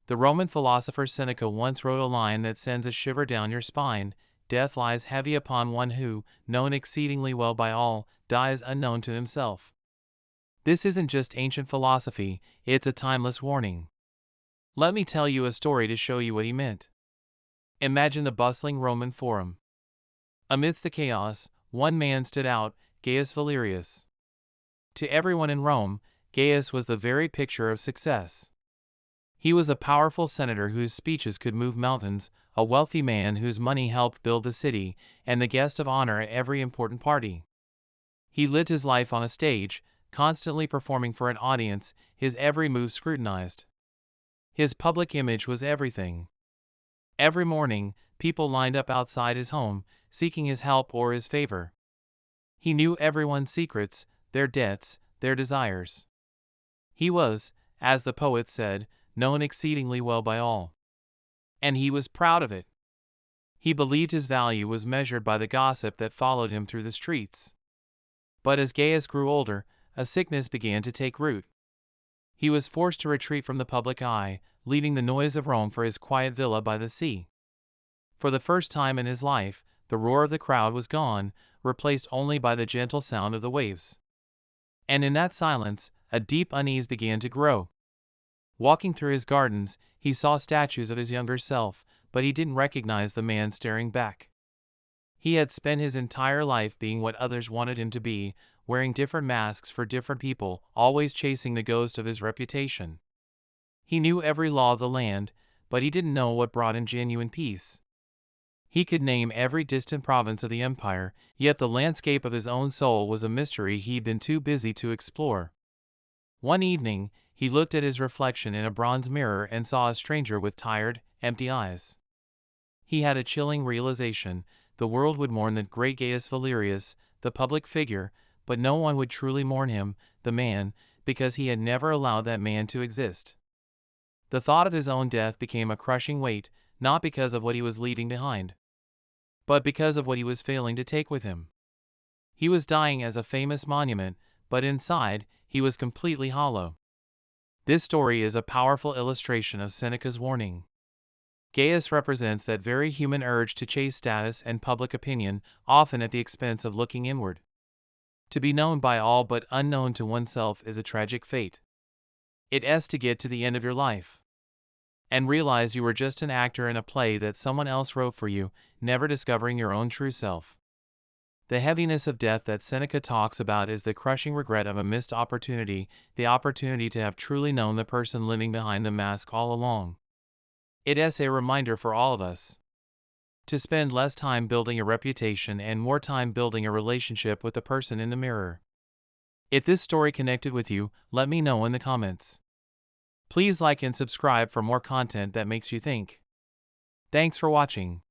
The Roman philosopher Seneca once wrote a line that sends a shiver down your spine: "Death lies heavy upon one who, known exceedingly well by all, dies unknown to himself." This isn't just ancient philosophy, it's a timeless warning. Let me tell you a story to show you what he meant. Imagine the bustling Roman Forum. Amidst the chaos, one man stood out: Gaius Valerius. To everyone in Rome, Gaius was the very picture of success. He was a powerful senator whose speeches could move mountains, a wealthy man whose money helped build the city, and the guest of honor at every important party. He lived his life on a stage, constantly performing for an audience, his every move scrutinized. His public image was everything. Every morning, people lined up outside his home, seeking his help or his favor. He knew everyone's secrets, their debts, their desires. He was, as the poet said, known exceedingly well by all. And he was proud of it. He believed his value was measured by the gossip that followed him through the streets. But as Gaius grew older, a sickness began to take root. He was forced to retreat from the public eye, leaving the noise of Rome for his quiet villa by the sea. For the first time in his life, the roar of the crowd was gone, replaced only by the gentle sound of the waves. And in that silence, a deep unease began to grow. Walking through his gardens, he saw statues of his younger self, but he didn't recognize the man staring back. He had spent his entire life being what others wanted him to be, wearing different masks for different people, always chasing the ghost of his reputation. He knew every law of the land, but he didn't know what brought him genuine peace. He could name every distant province of the empire, yet the landscape of his own soul was a mystery he'd been too busy to explore. One evening, he looked at his reflection in a bronze mirror and saw a stranger with tired, empty eyes. He had a chilling realization: the world would mourn the great Gaius Valerius, the public figure, but no one would truly mourn him, the man, because he had never allowed that man to exist. The thought of his own death became a crushing weight, not because of what he was leaving behind, but because of what he was failing to take with him. He was dying as a famous monument, but inside, he was completely hollow. This story is a powerful illustration of Seneca's warning. Gaius represents that very human urge to chase status and public opinion, often at the expense of looking inward. To be known by all but unknown to oneself is a tragic fate. It's to get to the end of your life and realize you were just an actor in a play that someone else wrote for you, never discovering your own true self. The heaviness of death that Seneca talks about is the crushing regret of a missed opportunity, the opportunity to have truly known the person living behind the mask all along. It's a reminder for all of us to spend less time building a reputation and more time building a relationship with the person in the mirror. If this story connected with you, let me know in the comments. Please like and subscribe for more content that makes you think. Thanks for watching.